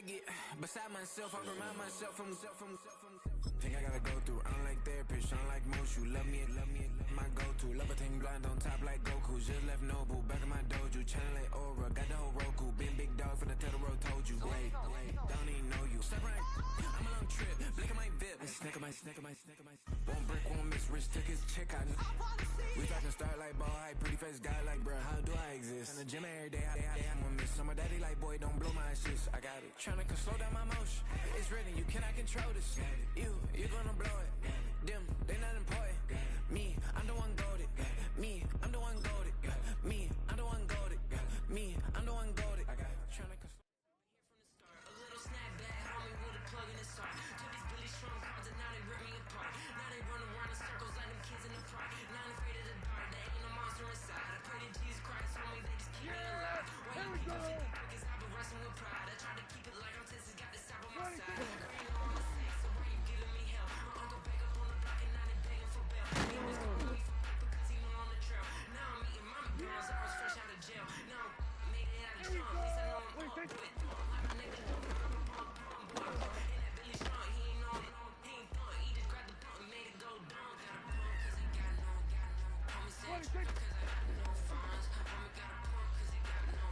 get beside myself, I remind myself from. Think I gotta go through. I don't like therapists, I don't like most. You love me, my go-to. Love a thing blind on top like Goku. Just left Noble, back in my dojo. Channel like Aura, got the whole Roku. Been big dog from the Telltale told you. Wait, don't even know you. Step right, I'm a long trip. Blink of my VIP. Snack of my. Won't break, won't miss. Rich took his check out. We talking start like ball high, pretty face guy like bruh. How do I exist? In the gym every day, I'm gonna miss. So my daddy like boy, don't blow my assist. I got it. Tryna slow down my motion. It's written, you cannot control this. You gonna blow it. Them, they not important. Me, I'm the one goated. Me, I'm the one goated. Me, I'm the one goated. Me, I'm the one goated. I got it. Tryna here from the start. A little snapback, homie with a plug in the start. Took these Billy Strong cards and now they rip me apart. Now they run around in circles like them kids in the park. Now I'm afraid of the dark. There ain't no monster inside. I pray to Jesus Christ, homie, they just keep me alive. Why you keep it because I've been wrestling with pride. I try to keep it like I'm Texas, got this top on my side. Ain't no on the sex, so why you giving me hell? My uncle back up on the block and now they begging for bail. He was calling me for because he know on the trail. Now I'm eating mommy girls, I was fresh out of jail. Now I'm made it out of Trump, at least I know I'm on with. Like my nigga, in that Billy Strong, he ain't know, he ain't thought. He just grabbed the pump and made it go down. Got a pump cause he got no, homie said trippin' cause I got no funds. Homie got a pump cause he got no,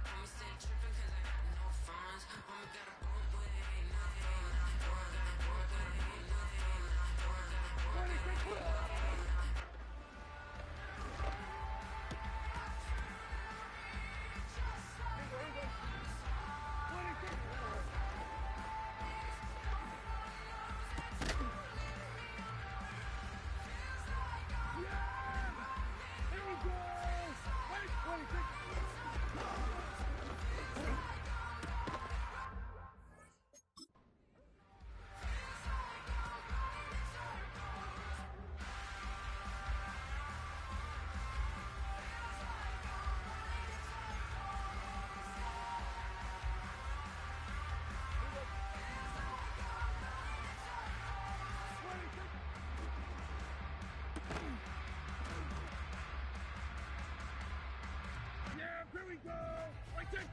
homie said trippin' cause I got no funds. Homie got a pump but it ain't nothing. Boy, I got a pump but it ain't nothing. Boy, I got a pump but it ain't nothing. Here we go! Right there!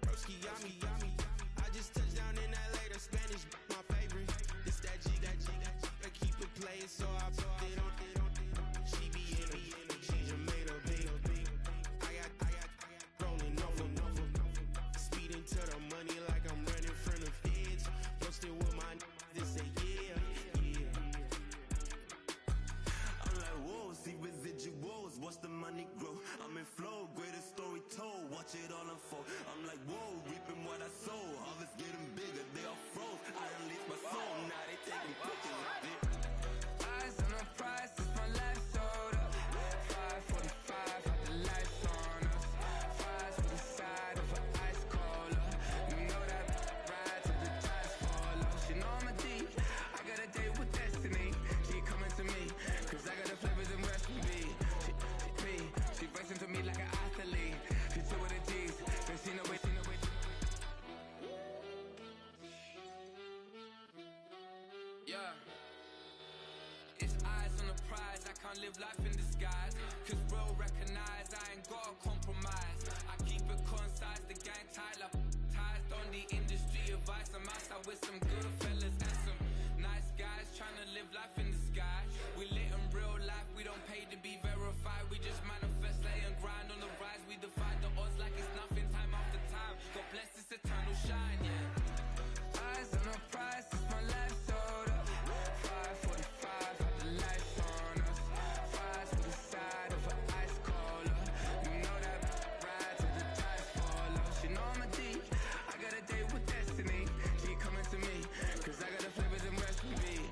Broski, yummy. I just touched down in LA, the Spanish, my favorite. This that G, I keep it playing, so I put it on. She be in me, she just made a big. I got rolling over. Speeding to the money like I'm running from the feds. Posted with my this say yeah. I'm like, whoa, see residuals, watch the money grow. I'm in flow, greatest story told, watch it all unfold. I'm like, whoa, reaping what I sow. Harvest getting bigger, they all froze. I unleashed my soul, now they taking pictures of it. Eyes on the price, it's my life sold up. 545, had the lights on us. Fries for the side of an ice cola. You know that ride till the tires fall off. She know I'm a D, I got a date with destiny. She coming to me, cause I got the flavors and recipe. She racing can't live life in disguise. Cause real recognize I ain't gotta compromise. I keep it concise, the gang tight like ties. On the industry advice, I'm outside with some good fellas and some nice guys trying to live life in the sky. We lit in real life, we don't pay to be verified. We just manifest, lay and grind on the rise. We defy the odds like it's nothing, time after time. God bless this eternal shine, yeah. Eyes on the prize, it's my life sold up. 5:45, had the lights on us. Fries to the side of an ice cola. You know that ride till the tides fall off. She know I'm a D, I got a date with destiny. She coming to me, cause I got the flavors and recipe.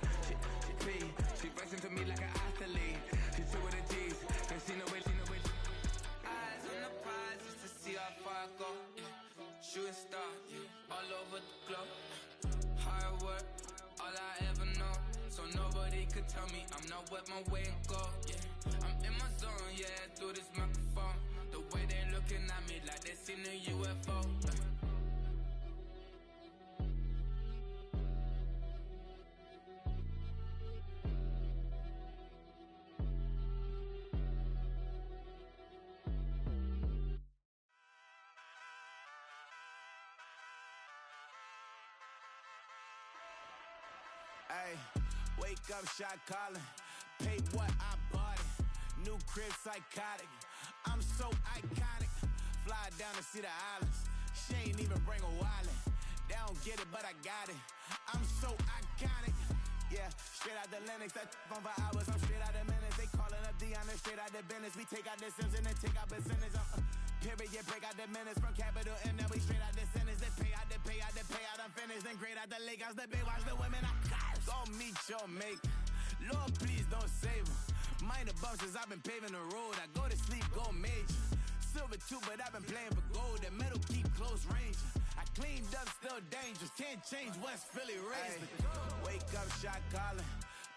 She flexing to me like an athlete. She took with the G's, and she know it. Eyes on the prize just to see how far I go. Yeah. Shooting star, yeah. All over the globe. Hard work, all I ever know. So nobody could tell me I'm not what my way and go. Yeah. I'm in my zone, yeah, through this microphone. The way they looking at me like they seen a UFO. Hey, wake up, shot calling. Pay what I bought it. New crib, psychotic. I'm so iconic. Fly down to see the islands. She ain't even bring a wallet. They don't get it, but I got it. I'm so iconic. Yeah, straight out the Lennox. That phone for hours. I'm straight out the minutes. They calling up Dion and straight out the business. We take out the Sims and then take out percentage. Period, break out the minutes from capital and then we straight out the sentence. They pay out, I'm finished. Then grade out the Lakers, the big watch the women. I curse. Don't meet your mate. Lord, please don't save them. Minor bumps as I've been paving the road. I go to sleep, go major. Silver too, but I've been playing for gold. The metal keep close range. I cleaned up, still dangerous. Can't change West Philly raised. Wake up, shot calling.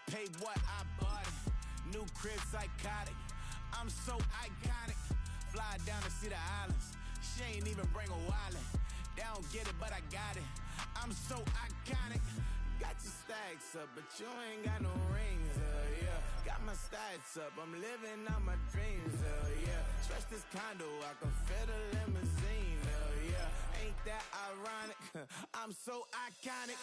Pay what I bought it. New crib, psychotic. I'm so iconic. Fly down to see the islands. She ain't even bring a wallet. They don't get it, but I got it. I'm so iconic. Got your stacks up, but you ain't got no rings, yeah. Got my stats up, I'm living out my dreams, yeah. Stretch this condo, I can fit a limousine, yeah. Ain't that ironic? I'm so iconic.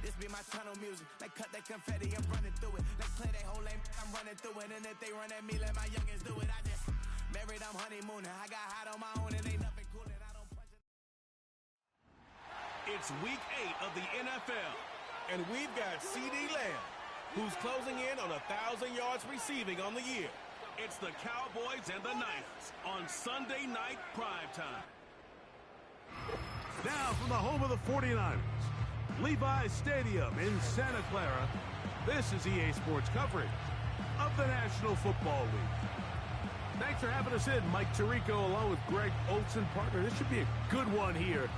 This be my tunnel music. Like cut that confetti, I'm running through it. Like clear that whole lane, I'm running through it. And if they run at me, let my youngins do it. I just married, I'm honeymooning. I got hot on my own and ain't nothing cool and I don't punch it. It's week 8 of the NFL. And we've got C.D. Lamb, who's closing in on 1,000 yards receiving on the year. It's the Cowboys and the Niners on Sunday night primetime. Now from the home of the 49ers, Levi's Stadium in Santa Clara, this is EA Sports coverage of the National Football League. Thanks for having us in, Mike Tirico, along with Greg Olson, partner. This should be a good one here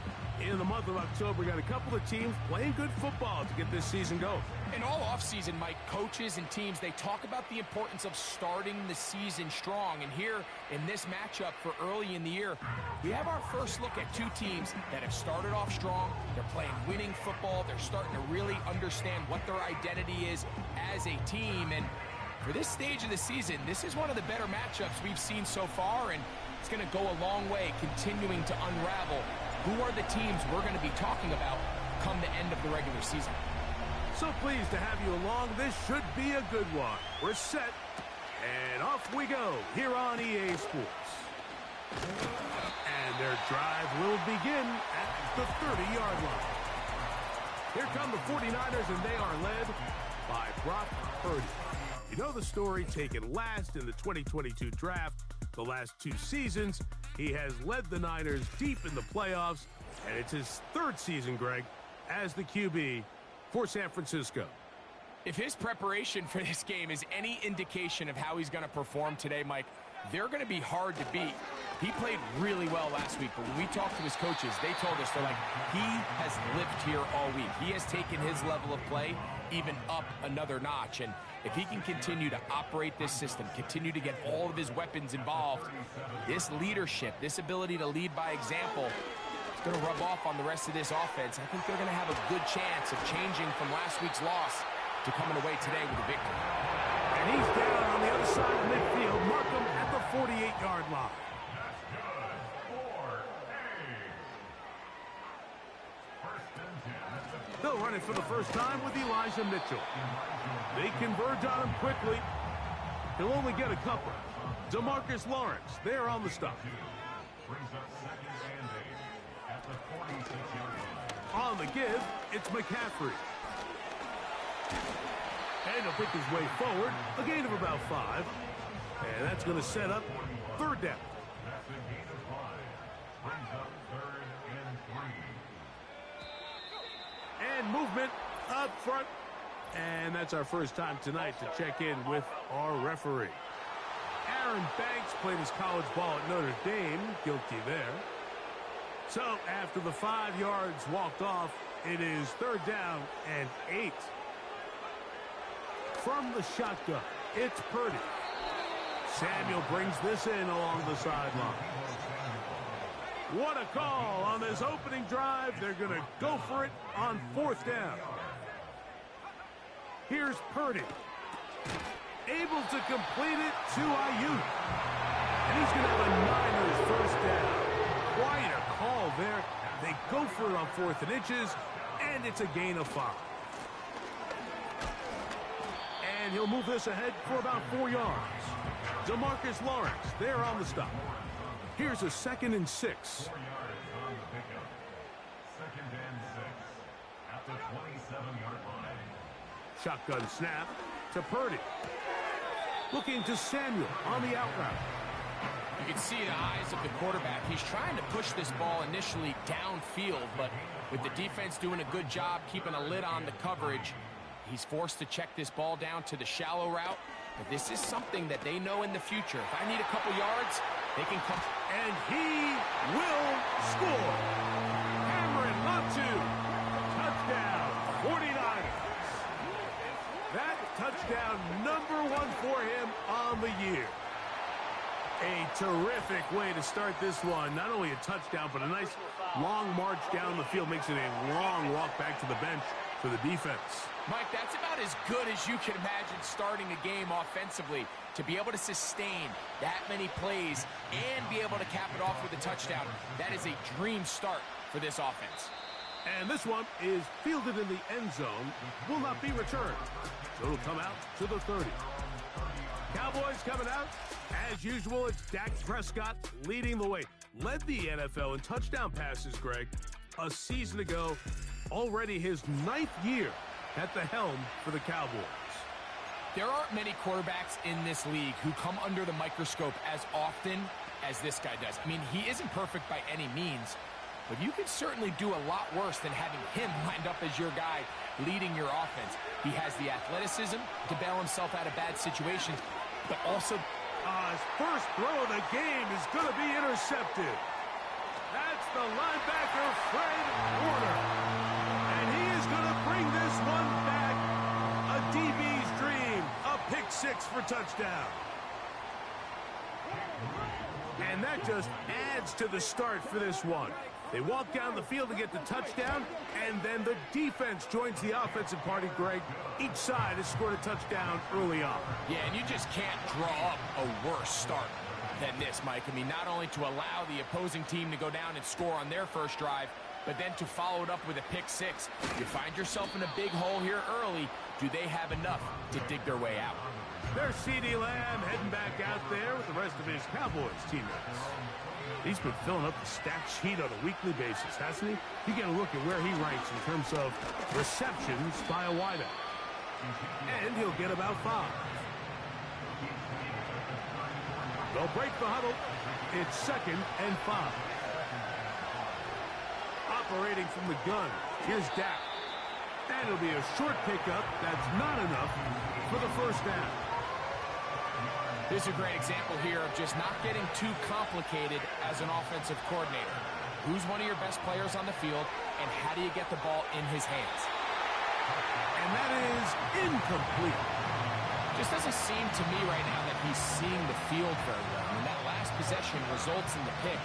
in the month of October. Got a couple of teams playing good football to get this season going. And all offseason, Mike, coaches and teams, they talk about the importance of starting the season strong. And here in this matchup for early in the year, we have our first look at two teams that have started off strong. They're playing winning football. They're starting to really understand what their identity is as a team. And for this stage of the season, this is one of the better matchups we've seen so far. And it's going to go a long way continuing to unravel who are the teams we're going to be talking about come the end of the regular season. So pleased to have you along. This should be a good one. We're set, and off we go here on EA Sports. And their drive will begin at the 30-yard line. Here come the 49ers, and they are led by Brock Purdy. You know the story, taken last in the 2022 draft. The last two seasons, he has led the Niners deep in the playoffs, and it's his third season, Greg, as the QB for San Francisco. If his preparation for this game is any indication of how he's going to perform today, Mike, they're going to be hard to beat. He played really well last week, but when we talked to his coaches, they told us, they're like, he has lived here all week. He has taken his level of play even up another notch. And if he can continue to operate this system, continue to get all of his weapons involved, this leadership, this ability to lead by example, going to rub off on the rest of this offense. I think they're going to have a good chance of changing from last week's loss to coming away today with a victory. And he's down on the other side of midfield. Mark him at the 48-yard line. They'll run it for the first time with Elijah Mitchell. They converge on him quickly. He'll only get a couple. DeMarcus Lawrence, there on the stop. On the give, it's McCaffrey. And he'll pick his way forward, a gain of about 5. And that's going to set up third down. And movement up front. And that's our first time tonight to check in with our referee. Aaron Banks played his college ball at Notre Dame. Guilty there. So after the 5 yards walked off, it is third down and 8. From the shotgun, it's Purdy. Samuel brings this in along the sideline. What a call on this opening drive. They're going to go for it on fourth down. Here's Purdy. Able to complete it to Ayuk. And he's going to have a Niners first down. Quite a call there. They go for it on 4th and inches, and it's a gain of 5. And he'll move this ahead for about 4 yards. DeMarcus Lawrence there on the stop. Here's a 2nd and 6. 4 yards on the pickup. 2nd and 6 at the 27-yard line. Shotgun snap to Purdy. Looking to Samuel on the out route. You can see the eyes of the quarterback. He's trying to push this ball initially downfield, but with the defense doing a good job keeping a lid on the coverage, he's forced to check this ball down to the shallow route. But this is something that they know in the future. If I need a couple yards, they can come. And he will score. Cameron Latu. Touchdown, 49ers. That touchdown number 1 for him on the year. A terrific way to start this one. Not only a touchdown, but a nice long march down the field. Makes it a long walk back to the bench for the defense. Mike, that's about as good as you can imagine starting a game offensively. To be able to sustain that many plays and be able to cap it off with a touchdown, that is a dream start for this offense. And this one is fielded in the end zone. Will not be returned. So it'll come out to the 30. Cowboys coming out. As usual, it's Dak Prescott leading the way. Led the NFL in touchdown passes, Greg, a season ago. Already his 9th year at the helm for the Cowboys. There aren't many quarterbacks in this league who come under the microscope as often as this guy does. I mean, he isn't perfect by any means, but you can certainly do a lot worse than having him lined up as your guy leading your offense. He has the athleticism to bail himself out of bad situations, but also his first throw of the game is going to be intercepted. That's the linebacker, Fred Warner. And he is going to bring this one back. A DB's dream. A pick 6 for touchdown. And that just adds to the start for this one. They walk down the field to get the touchdown, and then the defense joins the offensive party, Greg. Each side has scored a touchdown early on. Yeah, and you just can't draw up a worse start than this, Mike. I mean, not only to allow the opposing team to go down and score on their first drive, but then to follow it up with a pick 6. You find yourself in a big hole here early. Do they have enough to dig their way out? There's CeeDee Lamb heading back out there with the rest of his Cowboys teammates. He's been filling up the stat sheet on a weekly basis, hasn't he? You get a look at where he ranks in terms of receptions by a wideout. And he'll get about 5. They'll break the huddle. It's 2nd and 5. Operating from the gun, here's Dak. And it'll be a short pickup. That's not enough for the first down. This is a great example here of just not getting too complicated as an offensive coordinator. Who's one of your best players on the field, and how do you get the ball in his hands? And that is incomplete. Just doesn't seem to me right now that he's seeing the field very well. And that last possession results in the pick.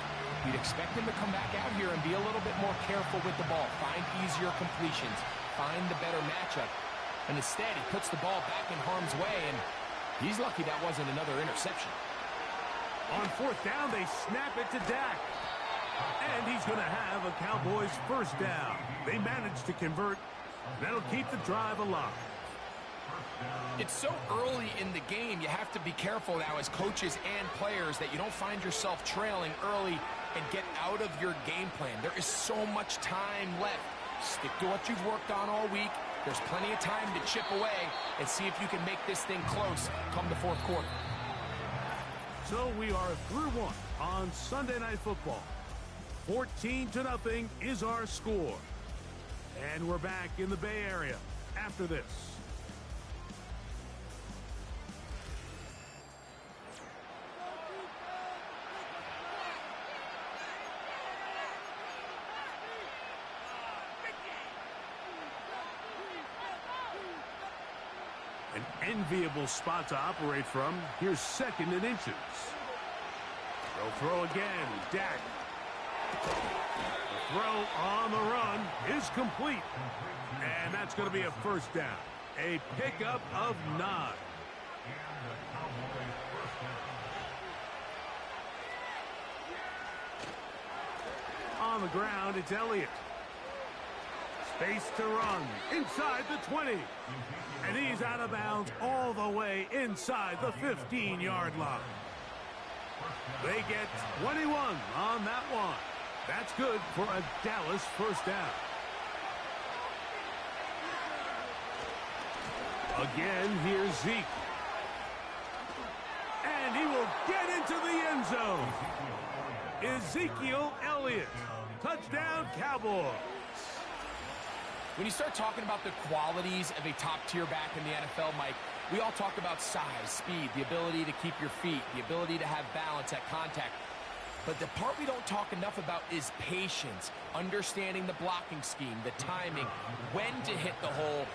You'd expect him to come back out here and be a little bit more careful with the ball, find easier completions, find the better matchup. And instead, he puts the ball back in harm's way, and he's lucky that wasn't another interception. On fourth down, they snap it to Dak. And he's going to have a Cowboys first down. They managed to convert. That'll keep the drive alive. It's so early in the game, you have to be careful now as coaches and players that you don't find yourself trailing early and get out of your game plan. There is so much time left. Stick to what you've worked on all week. There's plenty of time to chip away and see if you can make this thing close come the fourth quarter. So we are through one on Sunday Night Football. 14-0 is our score. And we're back in the Bay Area after this. An enviable spot to operate from. Here's second and inches. They'll throw again. Dak. The throw on the run is complete. And that's going to be a first down. A pickup of 9. On the ground, it's Elliott. Space to run inside the 20. And he's out of bounds all the way inside the 15-yard line. They get 21 on that one. That's good for a Dallas first down. Again, here's Zeke. And he will get into the end zone. Ezekiel Elliott. Touchdown, Cowboys. When you start talking about the qualities of a top-tier back in the NFL, Mike, we all talk about size, speed, the ability to keep your feet, the ability to have balance at contact. But the part we don't talk enough about is patience, understanding the blocking scheme, the timing, when to hit the hole,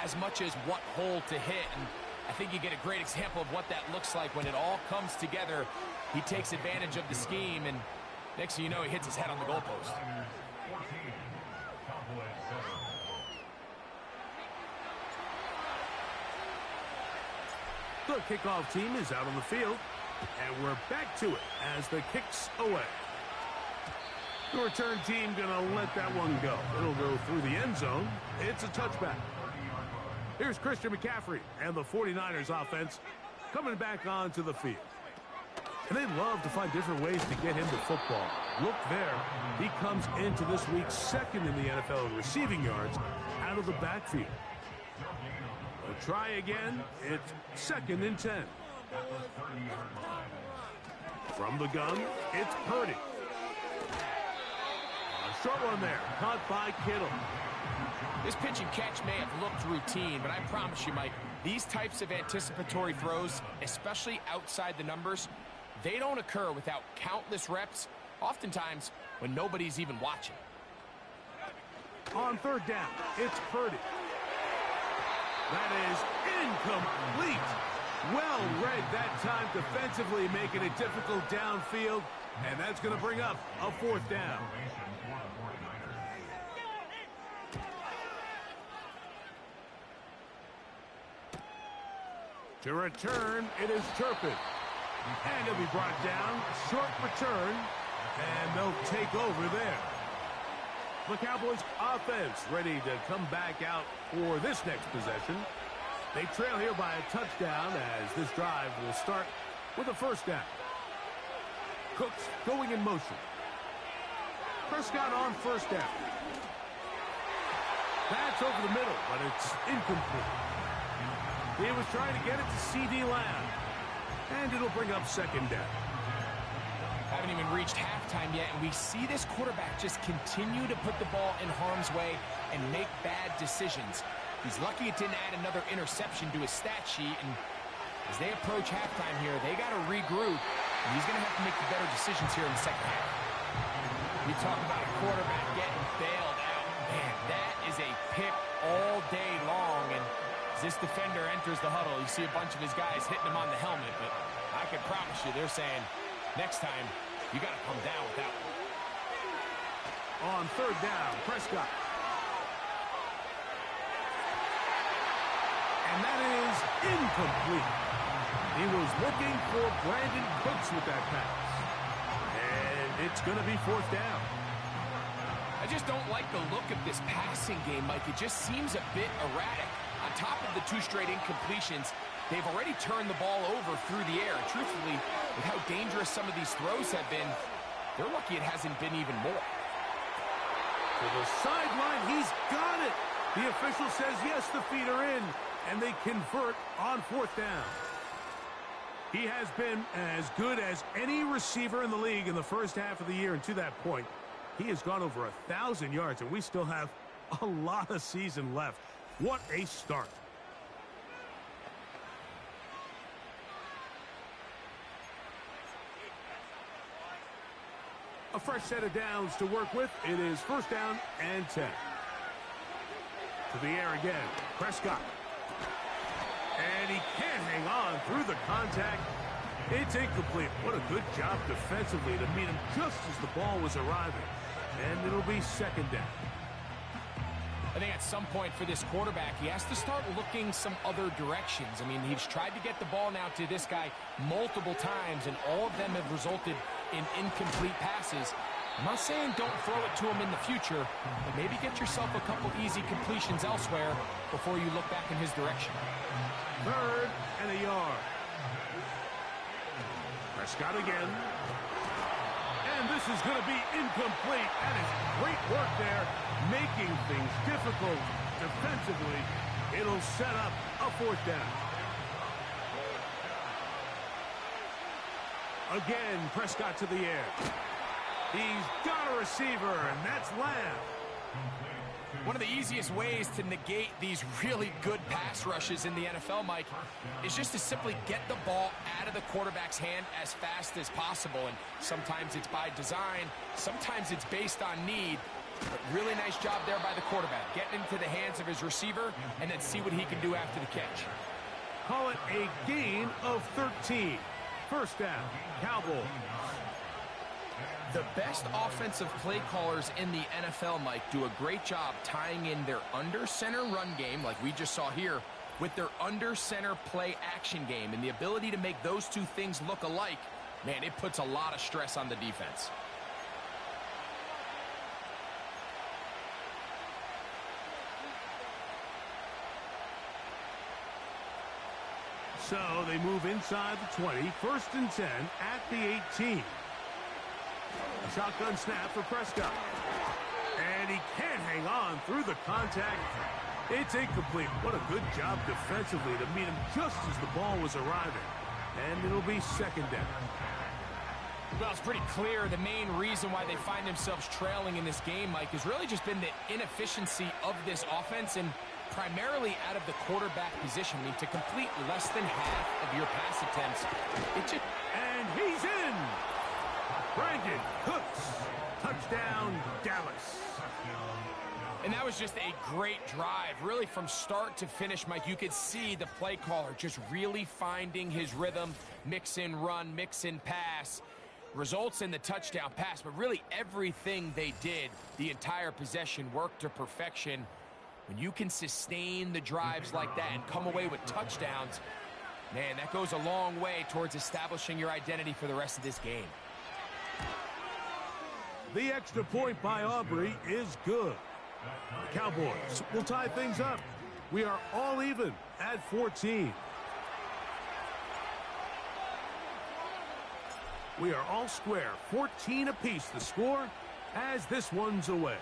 as much as what hole to hit. And I think you get a great example of what that looks like when it all comes together. He takes advantage of the scheme, and next thing you know, he hits his head on the goalpost. The kickoff team is out on the field, and we're back to it as the kick's away. The return team going to let that one go. It'll go through the end zone. It's a touchback. Here's Christian McCaffrey and the 49ers offense coming back onto the field. And they love to find different ways to get him to football. Look there. He comes into this week second in the NFL in receiving yards out of the backfield. They'll try again. It's second and 10. From the gun, it's Purdy. A short one there, caught by Kittle. This pitch and catch may have looked routine, but I promise you, Mike, these types of anticipatory throws, especially outside the numbers, they don't occur without countless reps, oftentimes when nobody's even watching. On third down, it's Purdy. That is incomplete. Well read that time defensively, making it difficult downfield, and that's going to bring up a fourth down. To return, it is Turpin. And he'll be brought down. Short return, and they'll take over there. The Cowboys offense ready to come back out for this next possession. They trail here by a touchdown as this drive will start with a first down. Cooks going in motion. Prescott on first down. That's over the middle, but it's incomplete. He was trying to get it to C.D. Lamb. And it'll bring up second down. Haven't even reached halftime yet, and we see this quarterback just continue to put the ball in harm's way and make bad decisions. He's lucky it didn't add another interception to his stat sheet, and as they approach halftime here, they got to regroup, and he's going to have to make the better decisions here in the second half. We talk about a quarterback getting bailed out. Man, that is a pick all day long, and as this defender enters the huddle, you see a bunch of his guys hitting him on the helmet, but I can promise you they're saying, next time, you got to come down with that one. on third down. Prescott. And that is incomplete. He was looking for Brandon Cooks with that pass. And it's going to be fourth down. I just don't like the look of this passing game, Mike. It just seems a bit erratic. On top of the 2 straight incompletions, they've already turned the ball over through the air. Truthfully, with how dangerous some of these throws have been, they're lucky it hasn't been even more. To the sideline, he's got it. The official says yes, the feet are in, and they convert on fourth down. He has been as good as any receiver in the league in the first half of the year, and to that point, he has gone over 1,000 yards, and we still have a lot of season left. What a start. A fresh set of downs to work with. It is first down and 10. To the air again. Prescott. And he can't hang on through the contact. It's incomplete. What a good job defensively to meet him just as the ball was arriving. And it'll be second down. I think at some point for this quarterback, he has to start looking some other directions. I mean, he's tried to get the ball now to this guy multiple times, and all of them have resulted in incomplete passes. I'm not saying don't throw it to him in the future, but maybe get yourself a couple easy completions elsewhere before you look back in his direction. Third and a yard. Prescott again. And this is going to be incomplete. That is great work there, making things difficult defensively. It'll set up a fourth down. Again, Prescott to the air. He's got a receiver, and that's Lamb. One of the easiest ways to negate these really good pass rushes in the NFL, Mike, is just to simply get the ball out of the quarterback's hand as fast as possible. And sometimes it's by design, sometimes it's based on need. But really nice job there by the quarterback, getting into the hands of his receiver and then see what he can do after the catch. Call it a gain of 13. First down, Cowboys. The best offensive play callers in the NFL, Mike, do a great job tying in their under-center run game, like we just saw here, with their under-center play action game. And the ability to make those two things look alike, man, it puts a lot of stress on the defense. So they move inside the 20, first and 10 at the 18. A shotgun snap for Prescott. And he can't hang on through the contact. It's incomplete. What a good job defensively to meet him just as the ball was arriving. And it'll be second down. Well, it's pretty clear the main reason why they find themselves trailing in this game, Mike, has really just been the inefficiency of this offense and primarily out of the quarterback position. I mean, to complete less than half of your pass attempts, it just... And he's in! Brandon Cooks. Touchdown, Dallas. And that was just a great drive, really from start to finish, Mike. You could see the play caller just really finding his rhythm, mix in run, mix in pass. Results in the touchdown pass, but really everything they did, the entire possession, worked to perfection. When you can sustain the drives like that and come away with touchdowns, man, that goes a long way towards establishing your identity for the rest of this game. The extra point by Aubrey is good. The Cowboys will tie things up. We are all even at 14. We are all square, 14 apiece the score as this one's away.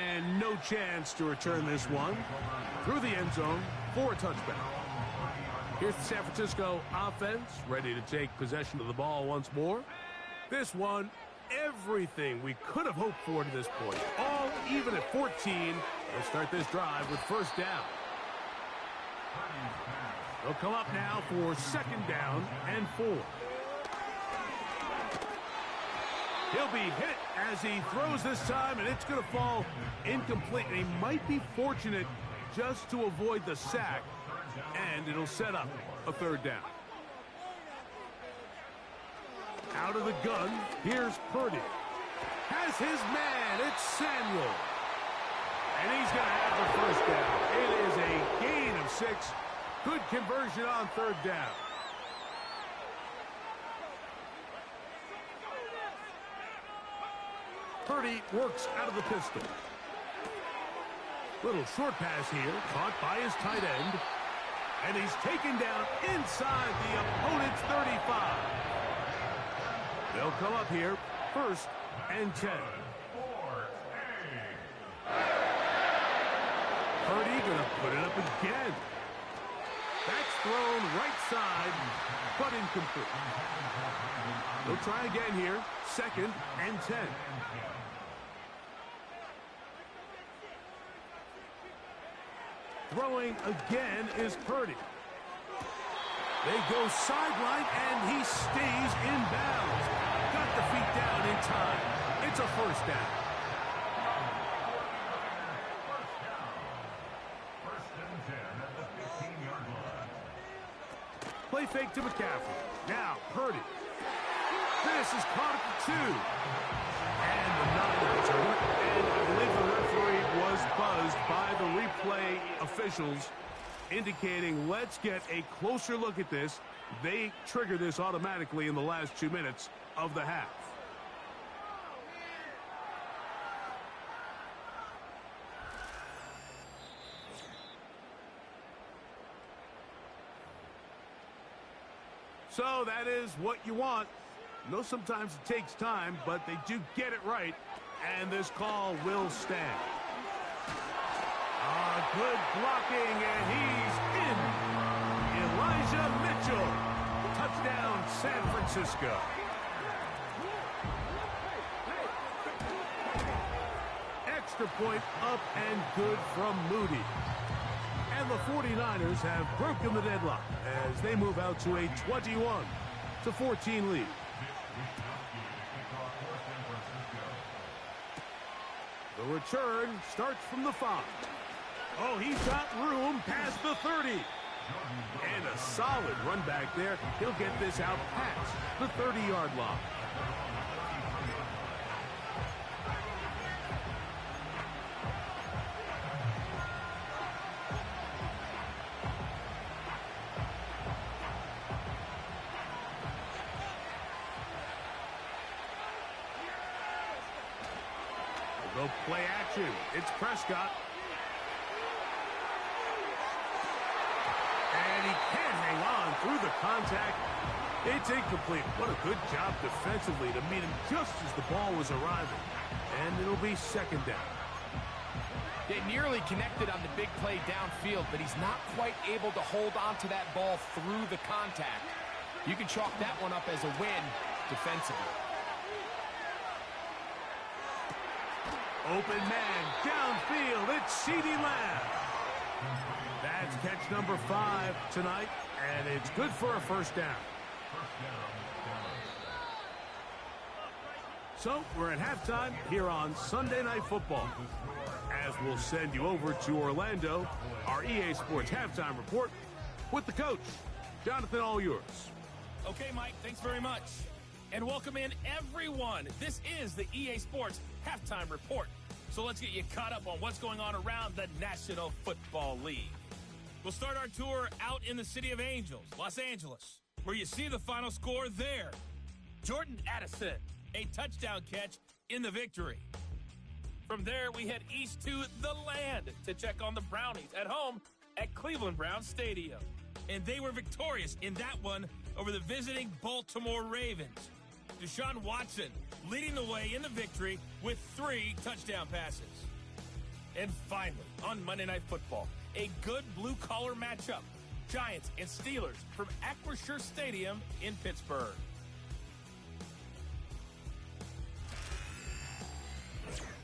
And no chance to return this one through the end zone for a touchback. Here's the San Francisco offense ready to take possession of the ball once more. This one, everything we could have hoped for to this point. All even at 14. They'll start this drive with first down. They'll come up now for second down and 4. He'll be hit as he throws this time, and it's going to fall incomplete. And he might be fortunate just to avoid the sack, and it'll set up a third down. Out of the gun, here's Purdy. has his man. It's Samuel. And he's going to have the first down. It is a gain of 6. Good conversion on third down. Purdy works out of the pistol. Little short pass here, caught by his tight end. And he's taken down inside the opponent's 35. They'll come up here, 1st and 10. Purdy going to put it up again. That's thrown right side, but incomplete. They'll try again here, 2nd and 10. Throwing again is Purdy. They go sideline, and he stays in bounds. Got the feet down in time. It's a first down. Play fake to McCaffrey. Now Purdy. This is caught at the 2. And the Niners are hurt. And I believe the referee was buzzed by the replay officials, indicating let's get a closer look at this. They trigger this automatically in the last 2 minutes of the half. So that is what you want. I know sometimes it takes time, but they do get it right, and this call will stand. Good blocking, and he's in. Elijah Mitchell. Touchdown, San Francisco. Extra point up and good from Moody. And the 49ers have broken the deadlock as they move out to a 21-14 lead. The return starts from the 5. Oh, he's got room past the 30. And a solid run back there. He'll get this out past the 30-yard line. They'll go play action. It's Prescott. And he can't hang on through the contact. It's incomplete. What a good job defensively to meet him just as the ball was arriving. And it'll be 2nd down. They nearly connected on the big play downfield, but he's not quite able to hold on to that ball through the contact. You can chalk that one up as a win defensively. Open man, downfield, it's CeeDee Lamb. That's catch number 5 tonight, and it's good for a first down. So, we're at halftime here on Sunday Night Football. As we'll send you over to Orlando, our EA Sports halftime report with the coach. Jonathan, all yours. Okay, Mike, thanks very much. And welcome in, everyone. This is the EA Sports halftime report. So let's get you caught up on what's going on around the National Football League. We'll start our tour out in the City of Angels, Los Angeles, where you see the final score there. Jordan Addison, a touchdown catch in the victory. From there, we head east to the Land to check on the Brownies at home at Cleveland Browns Stadium. And they were victorious in that one over the visiting Baltimore Ravens. Deshaun Watson leading the way in the victory with 3 touchdown passes. And finally, on Monday Night Football, a good blue-collar matchup. Giants and Steelers from Acrisure Stadium in Pittsburgh.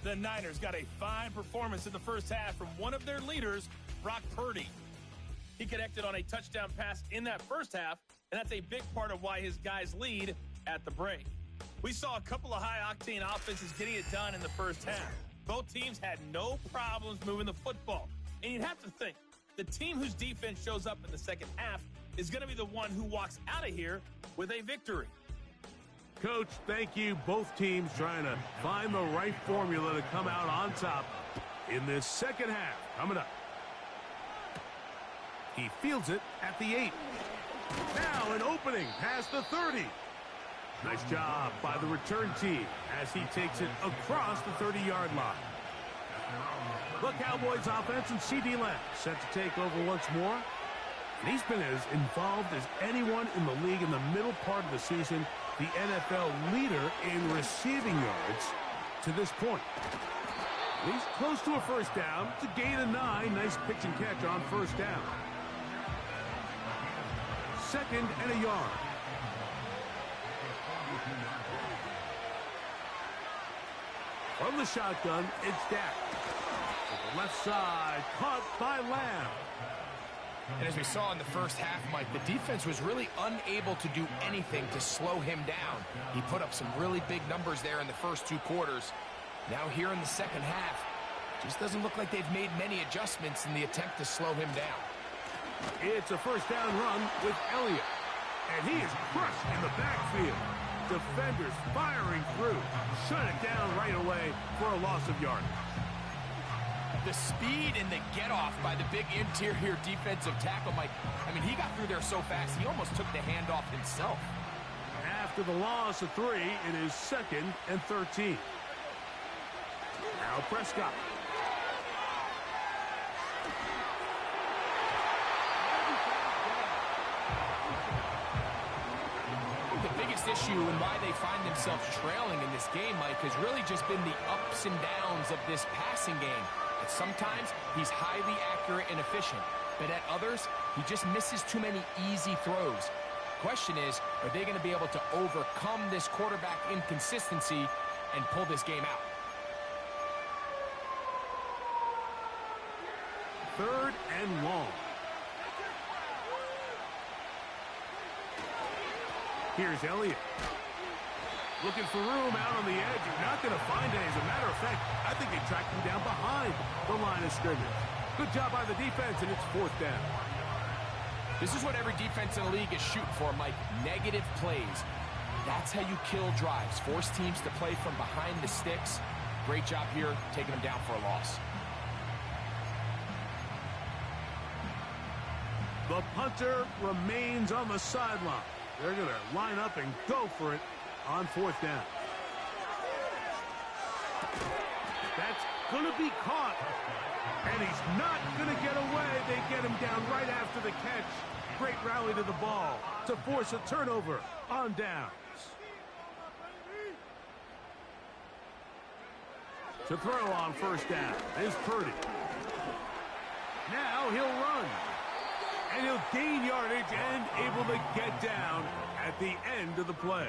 The Niners got a fine performance in the first half from one of their leaders, Brock Purdy. He connected on a touchdown pass in that first half, and that's a big part of why his guys lead at the break. We saw a couple of high-octane offenses getting it done in the first half. Both teams had no problems moving the football. And you'd have to think, the team whose defense shows up in the second half is going to be the one who walks out of here with a victory. Coach, thank you. Both teams trying to find the right formula to come out on top in this second half. Coming up. He fields it at the 8. Now an opening past the 30. Nice job by the return team as he takes it across the 30-yard line. The Cowboys offense and CD Lamb set to take over once more. And he's been as involved as anyone in the league in the middle part of the season. The NFL leader in receiving yards to this point. He's close to a first down. It's a gain of 9. Nice pitch and catch on first down. Second and a yard. From the shotgun, it's Dak. To the left side, caught by Lamb. And as we saw in the first half, Mike, the defense was really unable to do anything to slow him down. He put up some really big numbers there in the first 2 quarters. Now here in the second half, just doesn't look like they've made many adjustments in the attempt to slow him down. It's a first down run with Elliott. And he is crushed in the backfield. Defenders firing through. Shut it down right away for a loss of yardage. The speed and the get-off by the big interior defensive tackle, Mike. I mean, he got through there so fast, he almost took the handoff himself. After the loss of 3, it is 2nd and 13. Now Prescott. The biggest issue and why they find themselves trailing in this game, Mike, has really just been the ups and downs of this passing game. And sometimes he's highly accurate and efficient, but at others, he just misses too many easy throws. Question is, are they going to be able to overcome this quarterback inconsistency and pull this game out? 3rd and long. Here's Elliott. Looking for room out on the edge. You're not going to find it. As a matter of fact, I think they tracked him down behind the line of scrimmage. Good job by the defense, and it's 4th down. This is what every defense in the league is shooting for, Mike. Negative plays. That's how you kill drives. Force teams to play from behind the sticks. Great job here, taking them down for a loss. The punter remains on the sideline. They're going to line up and go for it on 4th down. That's going to be caught. And he's not going to get away. They get him down right after the catch. Great rally to the ball to force a turnover on downs. To throw on first down is Purdy. Now he'll run. And he'll gain yardage and able to get down at the end of the play.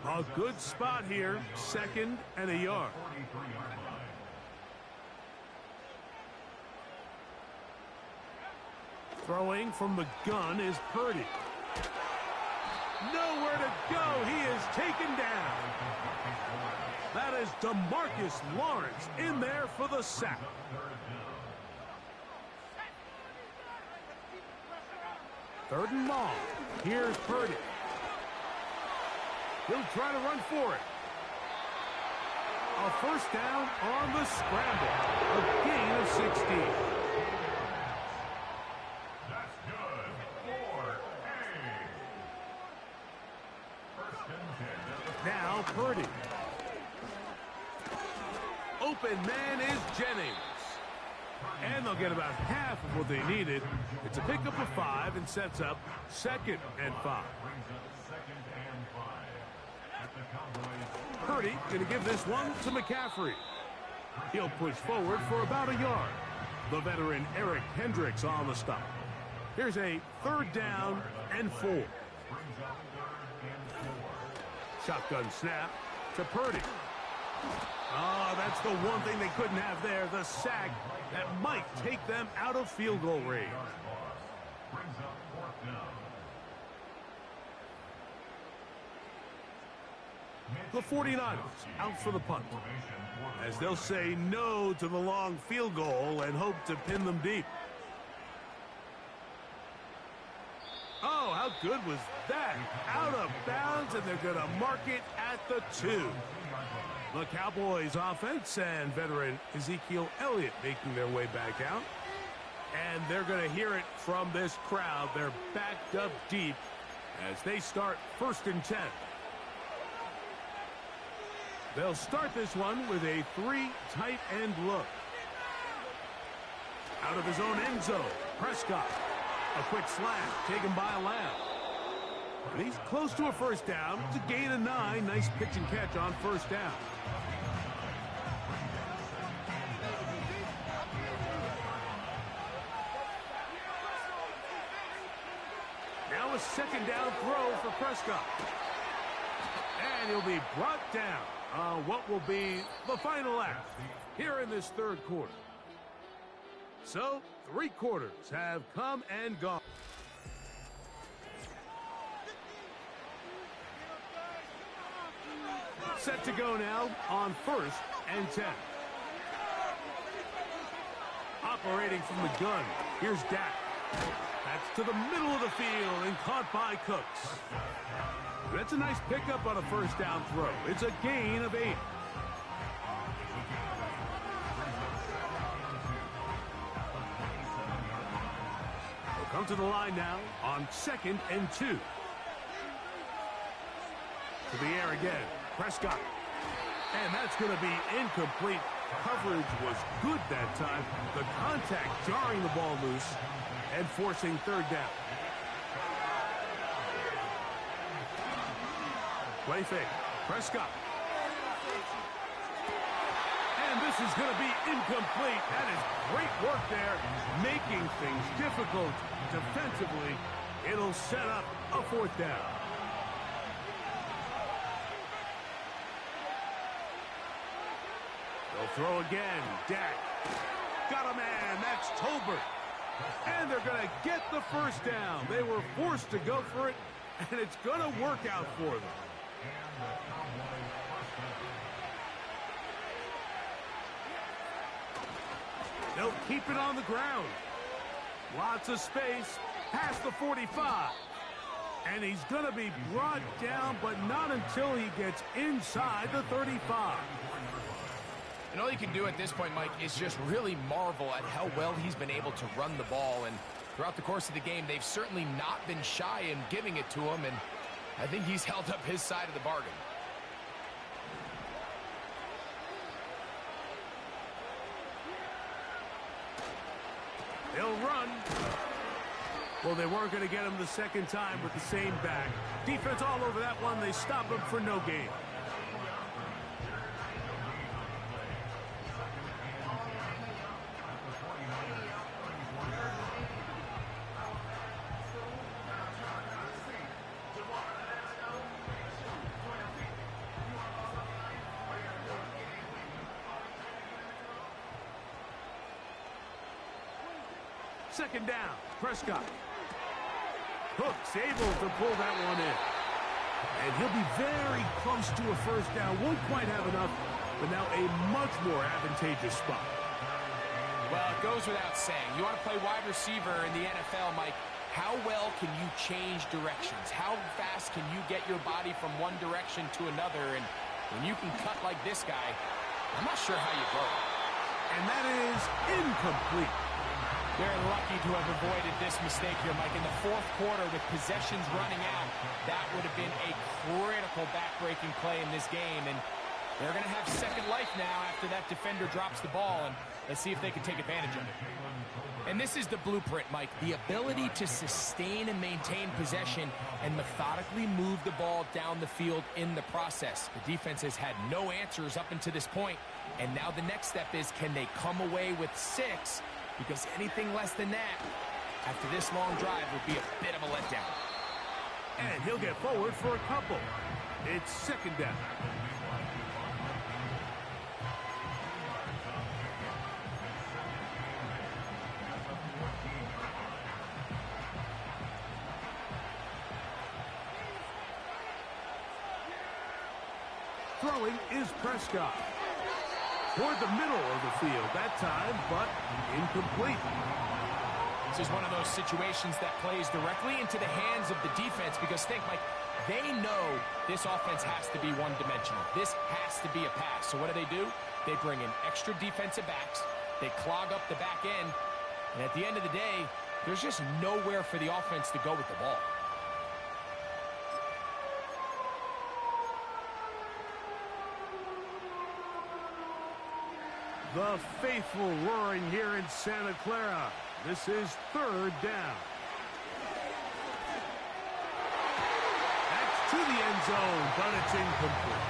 A good spot here, 2nd and a yard. Throwing from the gun is Purdy. Nowhere to go. He is taken down. That is DeMarcus Lawrence in there for the sack. Third and long. Here's Purdy. He'll try to run for it. A first down on the scramble. A gain of 16. That's good. 4-8. First and 10. Now Purdy. Open man is Jennings. And they'll get about half of what they needed. It's a pickup of 5 and sets up 2nd and 5. Purdy going to give this one to McCaffrey. He'll push forward for about a yard. The veteran Eric Hendricks on the stop. Here's a 3rd down and 4. Shotgun snap to Purdy. Oh, that's the one thing they couldn't have there, the sack that might take them out of field goal range. The 49ers out for the punt, as they'll say no to the long field goal and hope to pin them deep. Oh, how How good was that? Out of bounds, and they're going to mark it at the 2. The Cowboys offense and veteran Ezekiel Elliott making their way back out. And they're going to hear it from this crowd. They're backed up deep as they start 1st and 10. They'll start this one with a 3 tight end look. Out of his own end zone, Prescott. A quick slant taken by a Lamb. And he's close to a 1st down. It's a gain of 9. Nice pitch and catch on 1st down. Now a 2nd down throw for Prescott. And he'll be brought down on what will be the final act here in this 3rd quarter. So, 3 quarters have come and gone. Set to go now on 1st and 10. Operating from the gun, here's Dak. That's to the middle of the field and caught by Cooks. That's a nice pickup on a 1st down throw. It's a gain of 8. Come to the line now on 2nd and 2. To the air again. Prescott. And that's going to be incomplete. Coverage was good that time. The contact jarring the ball loose and forcing 3rd down. Play fake. Prescott. And this is going to be incomplete. That is great work there, making things difficult defensively. It'll set up a 4th down. They'll throw again. Dak. Got a man. That's Tolbert. And they're going to get the 1st down. They were forced to go for it, and it's going to work out for them. They'll keep it on the ground. Lots of space past the 45. And he's going to be brought down, but not until he gets inside the 35. And all you can do at this point, Mike, is just really marvel at how well he's been able to run the ball. And throughout the course of the game, they've certainly not been shy in giving it to him. And I think he's held up his side of the bargain. They'll run. Well, they weren't going to get him the 2nd time with the same back. Defense all over that one. They stop him for no gain. Second down, Prescott. Hooks able to pull that one in. And he'll be very close to a 1st down. Won't quite have enough, but now a much more advantageous spot. Well, it goes without saying. You want to play wide receiver in the NFL, Mike. How well can you change directions? How fast can you get your body from one direction to another? And when you can cut like this guy, I'm not sure how you go. And that is incomplete. They're lucky to have avoided this mistake here, Mike. In the 4th quarter, with possessions running out, that would have been a critical back-breaking play in this game. And they're going to have second life now after that defender drops the ball. And let's see if they can take advantage of it. And this is the blueprint, Mike. The ability to sustain and maintain possession and methodically move the ball down the field in the process. The defense has had no answers up until this point. And now the next step is, can they come away with 6? Because anything less than that, after this long drive, would be a bit of a letdown. And he'll get forward for a couple. It's 2nd down. Throwing is Prescott. Toward the middle of the field that time, but incomplete. offense is one of those situations that plays directly into the hands of the defense because think, Mike, they know this offense has to be one-dimensional. This has to be a pass. So what do? They bring in extra defensive backs. They clog up the back end. And at the end of the day, there's just nowhere for the offense to go with the ball. The faithful roaring here in Santa Clara. This is third down. That's to the end zone, but it's incomplete.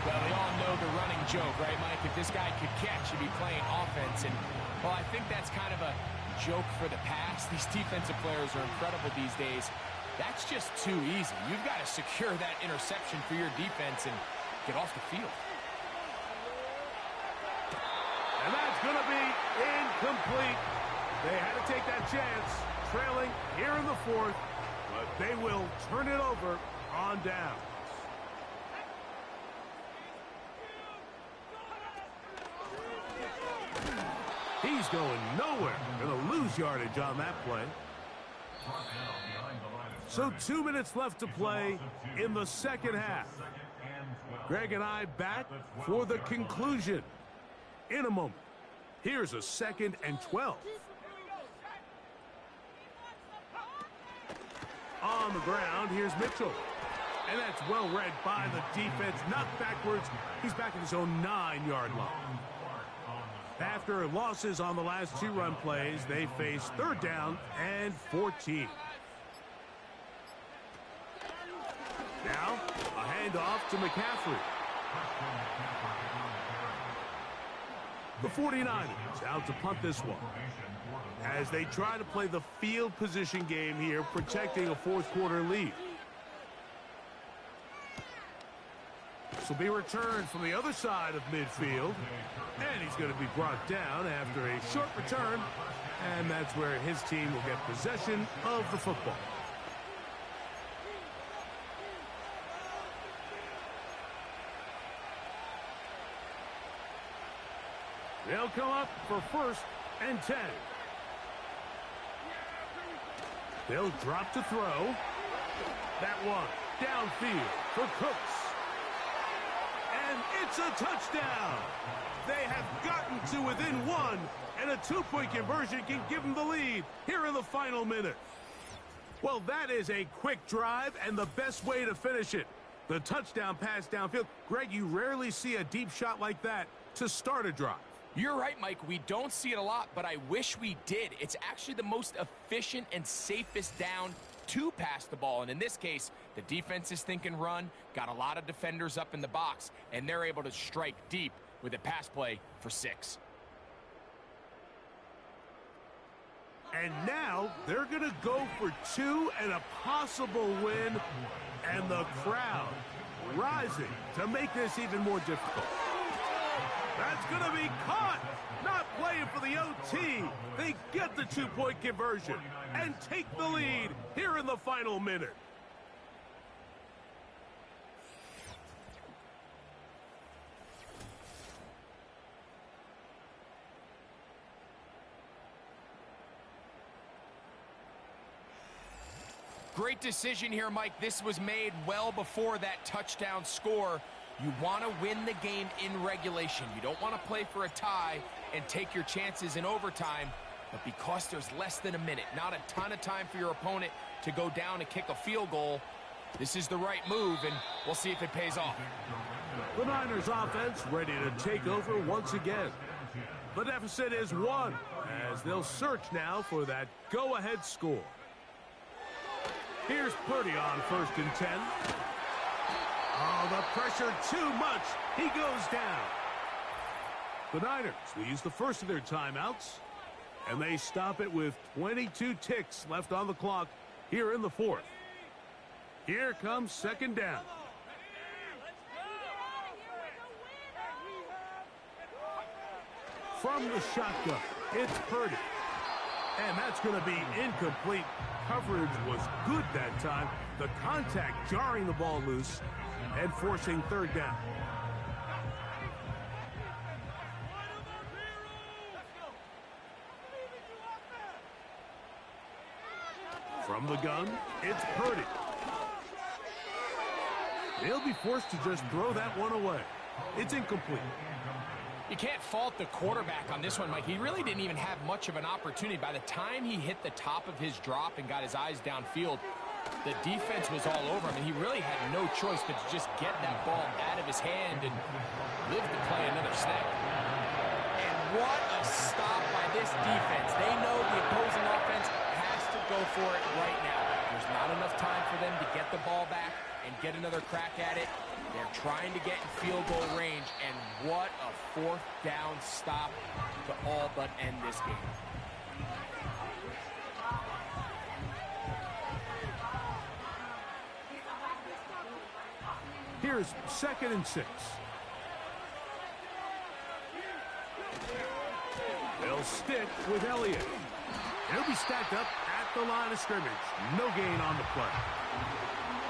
Well, we all know the running joke, right, Mike? If this guy could catch, he'd be playing offense. And, well, I think that's kind of a joke for the past. These defensive players are incredible these days. That's just too easy. You've got to secure that interception for your defense and get off the field. And that's going to be incomplete. They had to take that chance, trailing here in the fourth, but they will turn it over on down. He's going nowhere. Going to lose yardage on that play. So 2 minutes left to play in the second half. Greg and I back for the conclusion in a moment. Here's a 2nd and 12. On the ground, here's Mitchell. And that's well read by the defense. Knocked backwards. He's back at his own 9-yard line. After losses on the last 2 run plays, they face 3rd down and 14. Now, a handoff to McCaffrey. The 49ers out to punt this one as they try to play the field position game here, protecting a 4th-quarter lead. This will be returned from the other side of midfield, and he's going to be brought down after a short return, and that's where his team will get possession of the football. They'll come up for 1st and 10. They'll drop to throw. That one downfield for Cooks. And it's a touchdown. They have gotten to within 1, and a 2-point conversion can give them the lead here in the final minute. Well, that is a quick drive and the best way to finish it. The touchdown pass downfield. Greg, you rarely see a deep shot like that to start a drive. You're right, Mike. We don't see it a lot, but I wish we did. It's actually the most efficient and safest down to pass the ball. And in this case, the defense is thinking run, got a lot of defenders up in the box, and they're able to strike deep with a pass play for 6. And now they're going to go for 2 and a possible win, and the crowd rising to make this even more difficult. That's going to be caught. Not playing for the OT. They get the 2-point conversion and take the lead here in the final minute. Great decision here, Mike. This was made well before that touchdown score. You want to win the game in regulation. You don't want to play for a tie and take your chances in overtime. But because there's less than a minute, not a ton of time for your opponent to go down and kick a field goal, this is the right move, and we'll see if it pays off. The Niners offense ready to take over once again. The deficit is 1 as they'll search now for that go-ahead score. Here's Purdy on 1st and 10. Oh, the pressure too much. He goes down. The Niners will use the first of their timeouts, and they stop it with 22 ticks left on the clock here in the 4th. Here comes 2nd down. From the shotgun, it's Purdy. And that's going to be incomplete. Coverage was good that time. The contact jarring the ball loose and forcing 3rd down. From the gun, it's Purdy. They'll be forced to just throw that one away. It's incomplete. You can't fault the quarterback on this one, Mike. He really didn't even have much of an opportunity. By the time he hit the top of his drop and got his eyes downfield, the defense was all over him, and he really had no choice but to just get that ball out of his hand and live to play another snap. And what a stop by this defense. They know the opposing offense has to go for it right now. There's not enough time for them to get the ball back and get another crack at it. They're trying to get in field goal range, and what a fourth down stop to all but end this game. Here's 2nd and 6. They'll stick with Elliott. He'll be stacked up at the line of scrimmage. No gain on the play.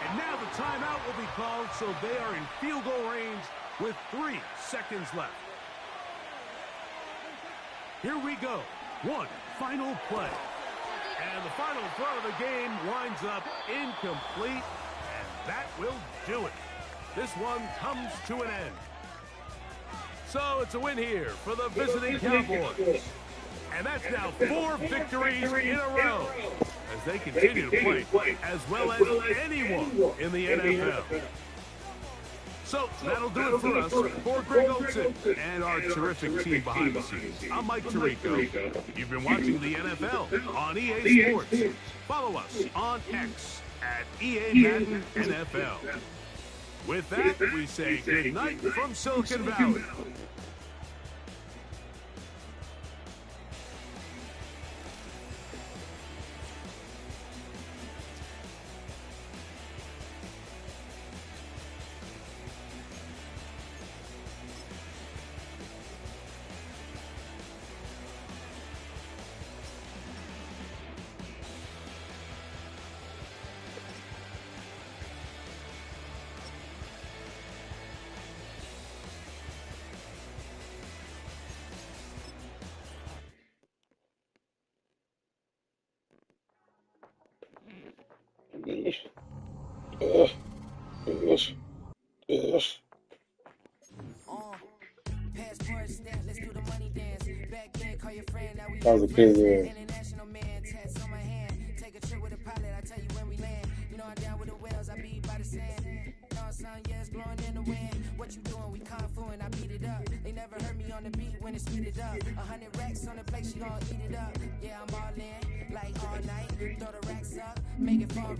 And now the timeout will be called, so they are in field goal range with 3 seconds left. Here we go. One final play. And the final throw of the game winds up incomplete, and that will do it. This one comes to an end. So it's a win here for the visiting Cowboys. And that's now 4 victories in a row as they continue to play as well as anyone in the NFL. So that'll do it for us. For Greg Olson and our terrific team behind the scenes, I'm Mike Tirico. You've been watching the NFL on EA Sports. Follow us on X at EA Madden NFL. With that, we say good night from Silicon Valley. That was a crazy one. International man, tats on my hand. Take a trip with a pilot, I tell you when we land. You know I'm down with the whales, I beat by the sand. No, son, yeah, it's blowing in the wind. What you doing? We kung fu and I beat it up. They never heard me on the beat when it's speeded up. 100 racks on the plate, she gon' eat it up. Yeah, I'm all in, like all night. Throw the racks up, make it fall right.